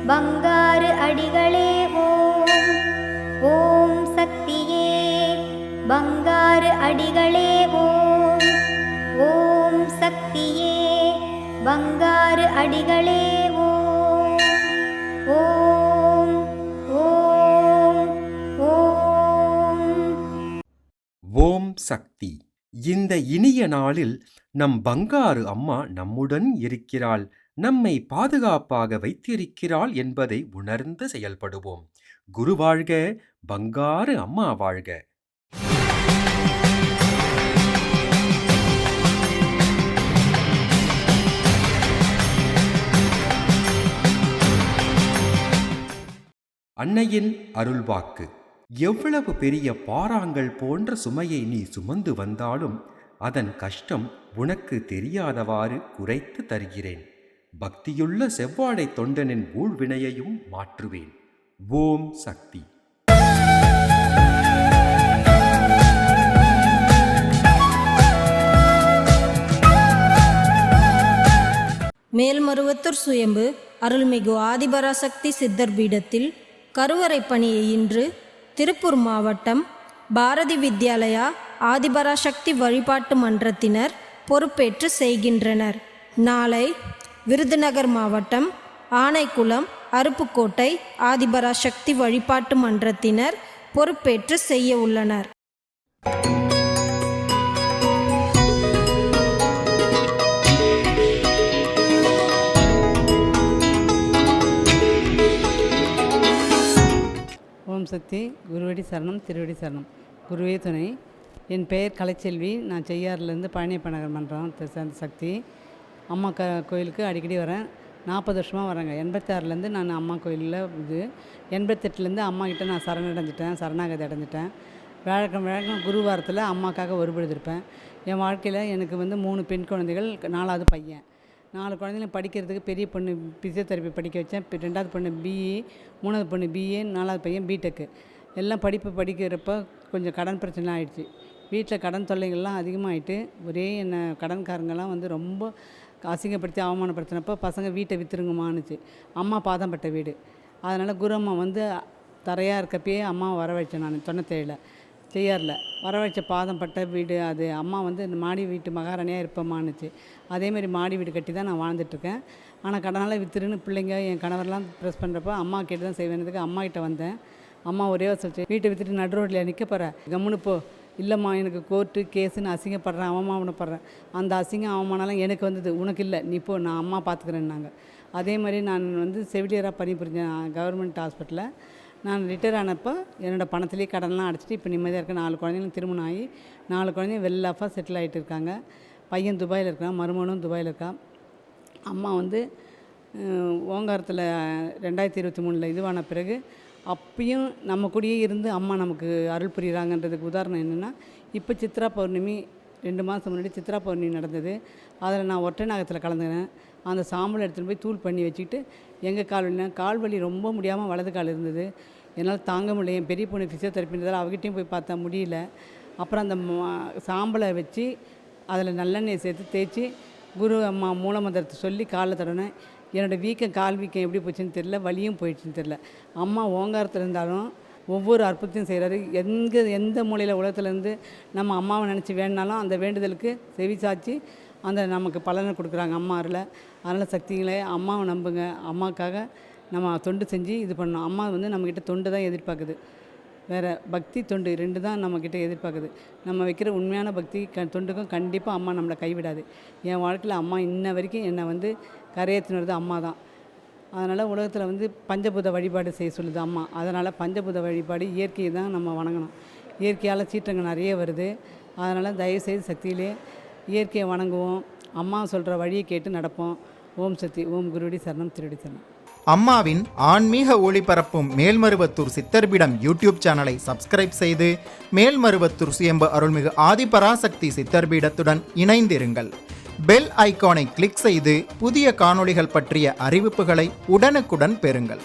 பங்காரு அடிகளே ஓம். ஓம் சக்தியே பங்காரு அடிகளே ஓம். ஓம் சக்தியே பங்காரு அடிகளே ஓம். ஓம் ஓம் ஓம். ஓம் சக்தி. இந்த இனிய நாளில் நம் பங்காரு அம்மா நம்முடன் இருக்கிறாள், நம்மை பாதுகாப்பாக வைத்திருக்கிறாள் என்பதை உணர்ந்து செயல்படுவோம். குரு வாழ்க, பங்காரு அம்மா வாழ்க. அன்னையின் அருள்வாக்கு. எவ்வளவு பெரிய பாறாங்கல் போன்ற சுமையை நீ சுமந்து வந்தாலும் அதன் கஷ்டம் உனக்கு தெரியாதவாறு குறைத்து தருகிறேன். பக்தியுள்ள செவ்வாடை தொண்டனின் ஊழ்வினையையும் மாற்றுவேன். ஓம் சக்தி. மேல்மருவத்தூர் சுயம்பு அருள்மிகு ஆதிபராசக்தி சித்தர் பீடத்தில் கருவறை பணியை இன்று திருப்பூர் மாவட்டம் பாரதி வித்யாலயா ஆதிபராசக்தி வழிபாட்டு மன்றத்தினர் பொறுப்பேற்று செய்கின்றனர். நாளை விருதுநகர் மாவட்டம் ஆனைக்குளம் அருப்புக்கோட்டை ஆதிபராசக்தி வழிபாட்டு மன்றத்தினர் பொறுப்பேற்று செய்ய உள்ளனர். ஓம் சக்தி. குருவடி சரணம், திருவடி சரணம். குருவே துணை. என் பெயர் கலைச்செல்வி. நான் செய்யாறுலேருந்து பழனியப்ப நகர் மன்றம் சேர்ந்த சக்தி. அம்மா கோயிலுக்கு அடிக்கடி வரேன். 40 வருஷமாக வரேங்க. 86லேருந்து நான் அம்மா கோயிலில் 88லேருந்து அம்மாக்கிட்ட நான் சரணாகதி அடைஞ்சிட்டேன். வழக்கம் குருவாரத்தில் அம்மாக்காக ஒரு பொழுதுருப்பேன். என் வாழ்க்கையில் எனக்கு 3 பெண் குழந்தைகள், 4வது பையன். 4 குழந்தைங்களும் படிக்கிறதுக்கு பெரிய பொண்ணு பிசியோதெரப்பி படிக்க வச்சேன். 2வது பொண்ணு பிஇ, 3வது பொண்ணு பிஏ, 4வது பையன் பிடெக்கு. எல்லாம் படிக்கிறப்ப கொஞ்சம் கடன் பிரச்சனை ஆகிடுச்சு. வீட்டில் கடன் தொல்லைகள்லாம் அதிகமாகிட்டு ஒரே என்ன கடன்காரங்கெல்லாம் ரொம்ப அசிங்கப்படுத்தி அவமானப்படுத்தினப்போ பசங்க வீட்டை விற்றுருங்கம்மானுச்சு. அம்மா பாதம்பட்ட வீடு. அதனால் குரு அம்மா தரையாக இருக்கப்பயே அம்மாவை வரவழைச்சேன். நான் 97 செய்யாரில் வரவழைச்ச பாதம்பட்ட வீடு அது. அம்மா இந்த மாடி வீட்டு மகாராணியாக இருப்பம்மானுச்சு. அதேமாதிரி மாடி வீடு கட்டி தான் நான் வாழ்ந்துட்டுருக்கேன். ஆனால் கடனால் விற்றுருன்னு பிள்ளைங்க என் கணவர்லாம் ப்ரெஸ் பண்ணுறப்போ அம்மா கேட்டு தான் செய்வேனதுக்கு அம்மாக்கிட்ட வந்தேன். அம்மா ஒரே சொல்லிச்சு, வீட்டை விற்றுட்டு நடு ரோட்டில் நிற்க போகிற, கம்முன்னு போ. இல்லைம்மா, எனக்கு கோர்ட்டு கேஸுன்னு அசிங்கப்படுறேன், அவமானப்படுறேன். அந்த அவமானம்லாம் எனக்கு வந்தது, உனக்கு இல்லை, நீ போ, நான் அம்மா பார்த்துக்கிறேன்னாங்க. அதே மாதிரி நான் செவிலியராக பணிபுரிஞ்சேன் கவர்மெண்ட் ஹாஸ்பிட்டலில். நான் ரிட்டையர் ஆனப்போ என்னோடய பணத்துலேயே கடன்லாம் அடைச்சிட்டு இப்போ நிம்மதியாக இருக்கேன். 4 குழந்தைங்களும் திருமணம் ஆகி 4 குழந்தைங்க வெல் ஆஃபாக செட்டில் ஆகிட்டு இருக்காங்க. பையன் துபாயில் இருக்கான், மருமகனும் துபாயில் இருக்கான். அம்மா ஓங்காரத்தில் 2023 இதுவான பிறகு அப்பயும் நம்ம கூடயே இருந்து அம்மா நமக்கு அருள் புரிகிறாங்கன்றதுக்கு உதாரணம் என்னென்னா, இப்போ சித்ரா பௌர்ணமி 2 மாதம் முன்னாடி சித்ரா பௌர்ணமி நடந்தது. அதில் நான் ஒற்றை நாகத்தில் கலந்துக்கிறேன். அந்த சாம்பல் எடுத்துகிட்டு போய் தூள் பண்ணி வச்சுக்கிட்டு எங்கள் கால் வலி ரொம்ப முடியாமல் வலது கால் இருந்தது. என்னால் தாங்க முடியல. என் பெரிய பொண்ணு ஃபிசியோதெரப்பின்றதால் அவகிட்டையும் போய் பார்த்தா முடியல. அப்புறம் அந்த சாம்பலை வச்சு அதில் நல்லெண்ணெயை சேர்த்து தேய்ச்சி குரு அம்மா மூலமந்திரத்தை சொல்லி காலில் தடனேன். என்னோடய கால் வீக்கம் எப்படி போச்சுன்னு தெரில, வலியும் போயிடுச்சுன்னு தெரில. அம்மா ஓங்காரத்தில் இருந்தாலும் ஒவ்வொரு அற்புதத்தையும் செய்கிறாரு. எந்த மூலையில் உலகத்துலேருந்து நம்ம அம்மாவை நினச்சி வேணுனாலும் அந்த வேண்டுதலுக்கு செவி சாய்ச்சி அந்த நமக்கு பலனை கொடுக்குறாங்க அம்மா அருளை. அதனால் சக்திகளே, அம்மாவை நம்புங்க. அம்மாவுக்காக நம்ம தொண்டு செஞ்சு இது பண்ணோம். அம்மா நம்மக்கிட்ட தொண்டு தான் எதிர்பார்க்குது. வேறு பக்தி தொண்டு 2 தான் நம்மக்கிட்ட எதிர்பார்க்குது. நம்ம வைக்கிற உண்மையான பக்தி தொண்டுக்கும் கண்டிப்பாக அம்மா நம்மளை கைவிடாது. என் வாழ்க்கையில் அம்மா இன்ன வரைக்கும் என்னை கரையேற்றினது அம்மா தான். அதனால் உலகத்தில் பஞ்சபூத வழிபாடு செய்ய சொல்லுது அம்மா. அதனால் பஞ்சபூத வழிபாடு இயற்கையை தான் நம்ம வணங்கணும். இயற்கையால் சீற்றங்கள் நிறைய வருது. அதனால் தயவுசெய்து சக்தியிலே இயற்கையை வணங்குவோம். அம்மா சொல்கிற வழியை கேட்டு நடப்போம். ஓம் சக்தி. ஓம் குருடி சரணம், திருடி சரணம். அம்மாவின் ஆன்மீக ஒளிபரப்பும் மேல்மருவத்தூர் சித்தர்பீடம் யூடியூப் சேனலை சப்ஸ்கிரைப் செய்து மேல்மருவத்தூர் சுயம்பு அருள்மிகு ஆதிபராசக்தி சித்தர்பீடத்துடன் இணைந்திருங்கள். பெல் ஐகானை கிளிக் செய்து புதிய காணொளிகள் பற்றிய அறிவிப்புகளை உடனுக்குடன் பெறுங்கள்.